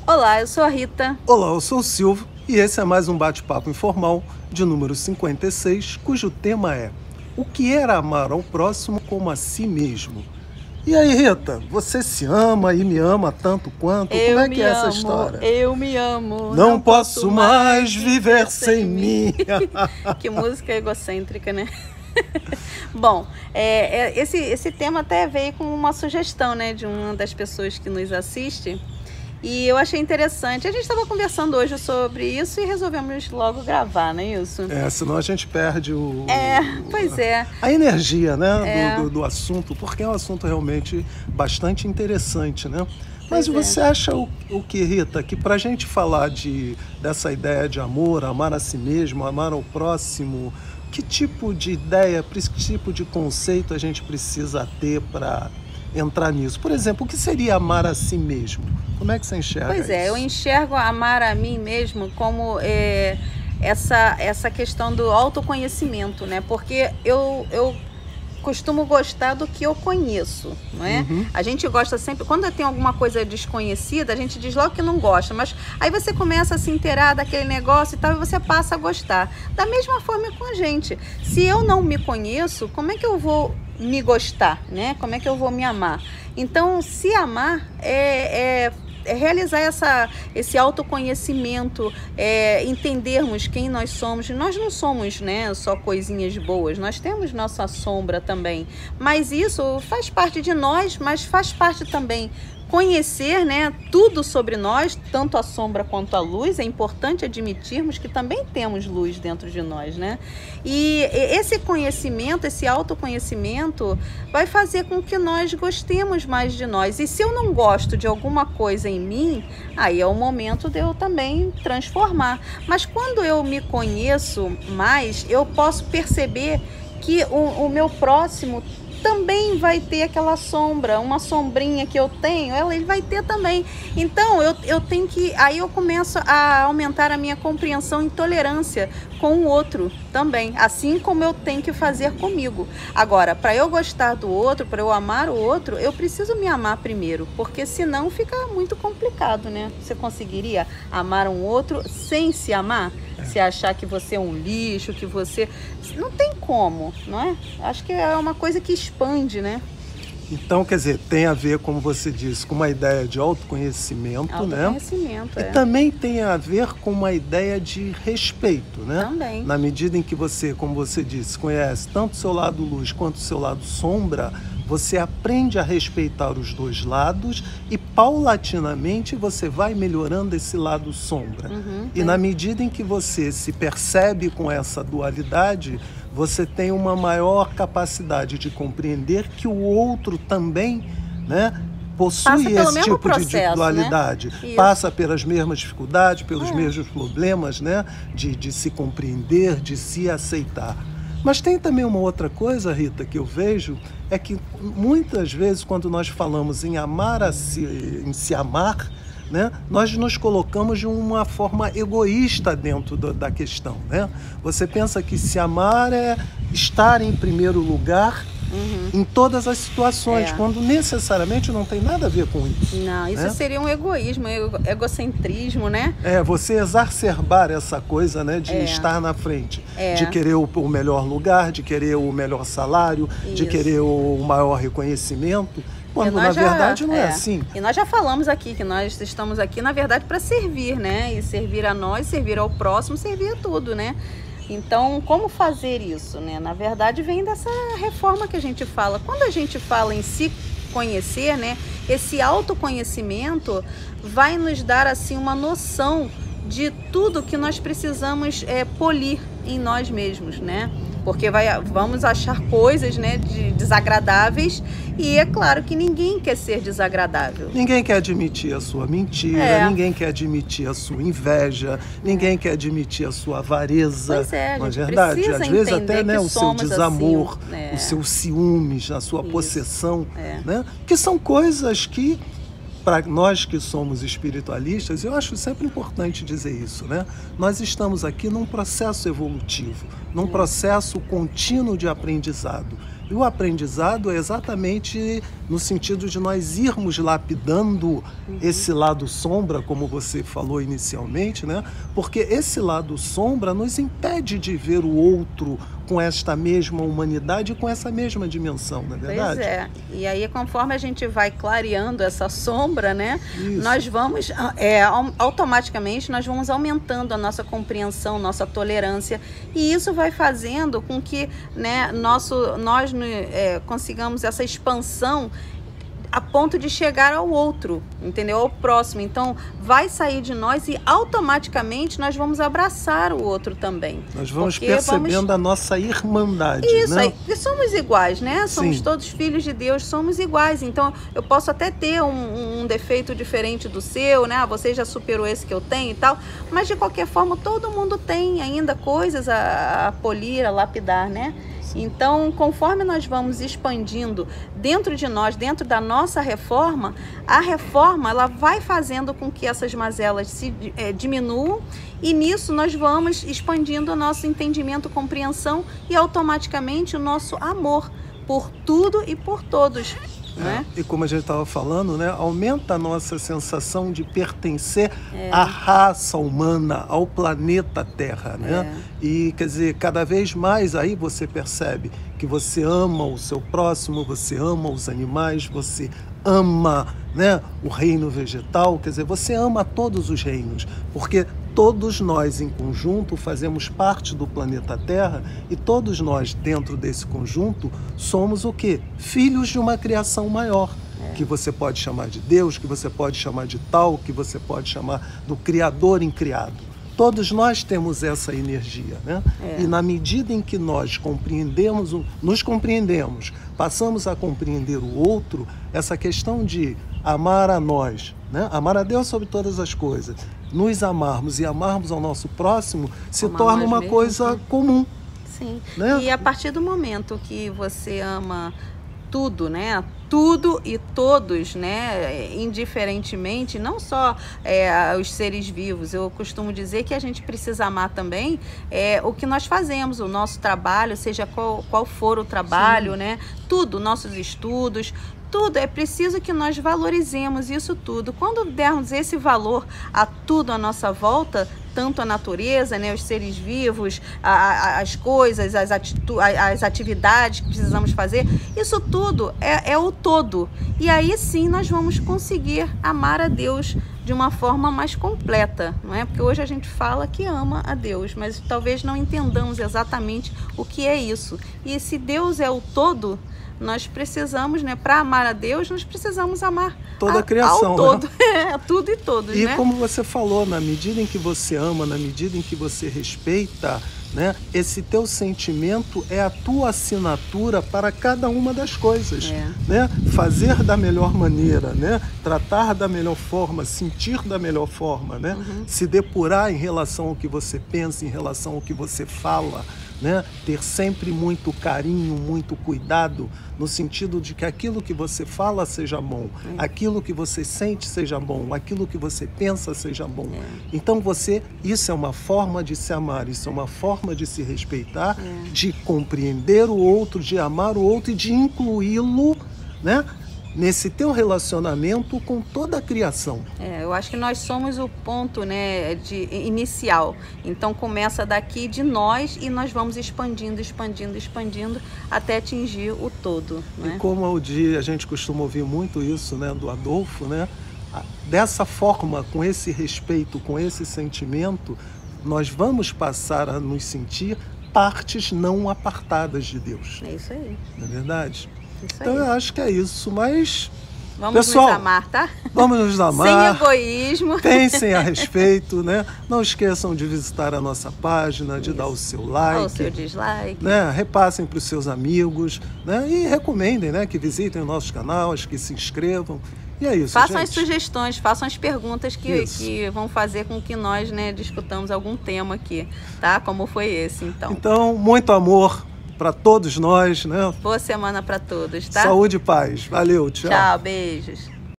Olá, eu sou a Rita. Olá, eu sou o Silvio e esse é mais um bate-papo informal de número 56, cujo tema é: o que era amar ao próximo como a si mesmo? E aí, Rita, você se ama e me ama tanto quanto? Como é que é essa história? Eu me amo. Não posso mais viver sem mim. Que música egocêntrica, né? Bom, esse tema até veio com uma sugestão, né, de uma das pessoas que nos assiste. E eu achei interessante. A gente estava conversando hoje sobre isso e resolvemos logo gravar, não é isso? Senão a gente perde pois é. A energia, né, do assunto, porque é um assunto realmente bastante interessante, né? Mas você acha o que, Rita, que para a gente falar dessa ideia de amor, amar a si mesmo, amar ao próximo, que tipo de ideia, que tipo de conceito a gente precisa ter para entrar nisso? Por exemplo, o que seria amar a si mesmo? Como é que você enxerga isso? Eu enxergo amar a mim mesmo como essa questão do autoconhecimento, né? Porque eu costumo gostar do que eu conheço, não é? A gente gosta sempre, quando tem alguma coisa desconhecida, a gente diz logo que não gosta, mas aí você começa a se inteirar daquele negócio e tal, e você passa a gostar. Da mesma forma com a gente. Se eu não me conheço, como é que eu vou me gostar, né? Como é que eu vou me amar? Então, se amar é realizar esse autoconhecimento, entendermos quem nós somos. Nós não somos, né, só coisinhas boas, nós temos nossa sombra também, mas isso faz parte de nós, mas faz parte também conhecer, né, tudo sobre nós, tanto a sombra quanto a luz. É importante admitirmos que também temos luz dentro de nós, né? E esse conhecimento, esse autoconhecimento vai fazer com que nós gostemos mais de nós. E se eu não gosto de alguma coisa em mim, aí é o momento de eu também transformar. Mas quando eu me conheço mais, eu posso perceber que o meu próximo também vai ter aquela sombra, uma sombrinha que eu tenho, ele vai ter também. Então eu tenho que, aí eu começo a aumentar a minha compreensão e tolerância com o outro também, assim como eu tenho que fazer comigo. Agora, para eu gostar do outro, para eu amar o outro, eu preciso me amar primeiro, porque senão fica muito complicado, né? Você conseguiria amar um outro sem se amar? Se achar que você é um lixo, que você... Não tem como, não é? Acho que é uma coisa que expande, né? Então, quer dizer, tem a ver, como você disse, com uma ideia de autoconhecimento, né? Autoconhecimento, E também tem a ver com uma ideia de respeito, né? Também. Na medida em que você, como você disse, conhece tanto o seu lado luz quanto o seu lado sombra, você aprende a respeitar os dois lados e, paulatinamente, você vai melhorando esse lado sombra. E na medida em que você se percebe com essa dualidade, você tem uma maior capacidade de compreender que o outro também, né, possui esse tipo de dualidade, né? Passa pelas mesmas dificuldades, pelos mesmos problemas, né, de se compreender, de se aceitar. Mas tem também uma outra coisa, Rita, que eu vejo, é que muitas vezes quando nós falamos em amar em se amar, né, nós nos colocamos de uma forma egoísta dentro da questão, né? Você pensa que se amar é estar em primeiro lugar em todas as situações, quando necessariamente não tem nada a ver com isso. Não, isso seria um egoísmo, egocentrismo, né? Você exacerbar essa coisa, né, de estar na frente, de querer o melhor lugar, de querer o melhor salário, de querer o maior reconhecimento, quando na verdade não é assim. E nós já falamos aqui que nós estamos aqui, na verdade, para servir, né? E servir a nós, servir ao próximo, servir a tudo, né? Então, como fazer isso, né? Na verdade, vem dessa reforma que a gente fala. Quando a gente fala em se conhecer, né? Esse autoconhecimento vai nos dar, assim, uma noção de tudo que nós precisamos polir em nós mesmos, né? Porque vamos achar coisas, né, desagradáveis, e é claro que ninguém quer ser desagradável. Ninguém quer admitir a sua mentira, ninguém quer admitir a sua inveja, ninguém quer admitir a sua avareza. Pois é, não é verdade? Às vezes até, né, o seu desamor, assim, o seu ciúmes, a sua possessão, né? Que são coisas que, para nós que somos espiritualistas, eu acho sempre importante dizer isso, né? Nós estamos aqui num processo evolutivo, num processo contínuo de aprendizado. E o aprendizado é exatamente no sentido de nós irmos lapidando esse lado sombra, como você falou inicialmente, né? Porque esse lado sombra nos impede de ver o outro com esta mesma humanidade e com essa mesma dimensão, não é verdade? Pois é. E aí, conforme a gente vai clareando essa sombra, né? Isso. Nós vamos, automaticamente, nós vamos aumentando a nossa compreensão, nossa tolerância. E isso vai fazendo com que, né, nós consigamos essa expansão a ponto de chegar ao outro, entendeu? Ao próximo. Então, vai sair de nós e automaticamente nós vamos abraçar o outro também. Nós vamos percebendo a nossa irmandade, isso, né? Aí, e somos iguais, né? Somos Sim. todos filhos de Deus, somos iguais. Então, eu posso até ter um defeito diferente do seu, né? Você já superou esse que eu tenho e tal, mas de qualquer forma, todo mundo tem ainda coisas a polir, a lapidar, né? Então, conforme nós vamos expandindo dentro de nós, dentro da nossa reforma, a reforma ela vai fazendo com que essas mazelas se diminuam e nisso nós vamos expandindo o nosso entendimento, compreensão e automaticamente o nosso amor por tudo e por todos. Né? E como a gente estava falando, né, aumenta a nossa sensação de pertencer à raça humana, ao planeta Terra, né? E quer dizer, cada vez mais aí você percebe que você ama o seu próximo, você ama os animais, você ama, né, o reino vegetal, quer dizer, você ama todos os reinos, porque todos nós em conjunto fazemos parte do planeta Terra e todos nós dentro desse conjunto somos o quê? Filhos de uma criação maior, que você pode chamar de Deus, que você pode chamar de tal, que você pode chamar do Criador incriado. Todos nós temos essa energia, né? E na medida em que nós nos compreendemos, passamos a compreender o outro, essa questão de amar a nós, né? Amar a Deus sobre todas as coisas, nos amarmos e amarmos ao nosso próximo, se torna uma coisa comum. Sim, né? E a partir do momento que você ama tudo, né? Tudo e todos, né? Indiferentemente, não só os seres vivos. Eu costumo dizer que a gente precisa amar também o que nós fazemos, o nosso trabalho, seja qual for o trabalho, né? Tudo, nossos estudos, tudo. É preciso que nós valorizemos isso tudo. Quando dermos esse valor a tudo à nossa volta, tanto a natureza, né, os seres vivos, as coisas, as atividades que precisamos fazer, isso tudo é o todo. E aí sim nós vamos conseguir amar a Deus de uma forma mais completa, não é? Porque hoje a gente fala que ama a Deus, mas talvez não entendamos exatamente o que é isso. E se Deus é o todo, nós precisamos, né, para amar a Deus, nós precisamos amar toda a criação, ao todo, né? Tudo e todos, e né? Como você falou, na medida em que você ama, na medida em que você respeita, né, esse teu sentimento é a tua assinatura para cada uma das coisas, né? Fazer da melhor maneira, né? Tratar da melhor forma, sentir da melhor forma, né? Se depurar em relação ao que você pensa, em relação ao que você fala, né? Ter sempre muito carinho, muito cuidado, no sentido de que aquilo que você fala seja bom, aquilo que você sente seja bom, aquilo que você pensa seja bom. Então isso é uma forma de se amar, isso é uma forma de se respeitar, de compreender o outro, de amar o outro e de incluí-lo, né, nesse teu relacionamento com toda a criação. Eu acho que nós somos o ponto, né, inicial. Então começa daqui de nós e nós vamos expandindo até atingir o todo. Né? E como a gente costuma ouvir muito isso, né, do Adolfo, né? Dessa forma, com esse respeito, com esse sentimento, nós vamos passar a nos sentir partes não apartadas de Deus. É isso aí. Não é verdade? Isso então aí. Eu acho que é isso, mas... Vamos pessoal, nos amar, tá? Vamos nos amar. Sem egoísmo. Pensem a respeito, né? Não esqueçam de visitar a nossa página, de dar o seu like. O seu dislike. Né? Repassem para os seus amigos, né? E recomendem, né, que visitem o nosso canal, que se inscrevam. E é isso, façam gente. as sugestões, façam as perguntas que vão fazer com que nós, né, discutamos algum tema aqui, tá? Como foi esse, então. Então, muito amor para todos nós, né? Boa semana para todos, tá? Saúde e paz. Valeu, tchau. Tchau, beijos.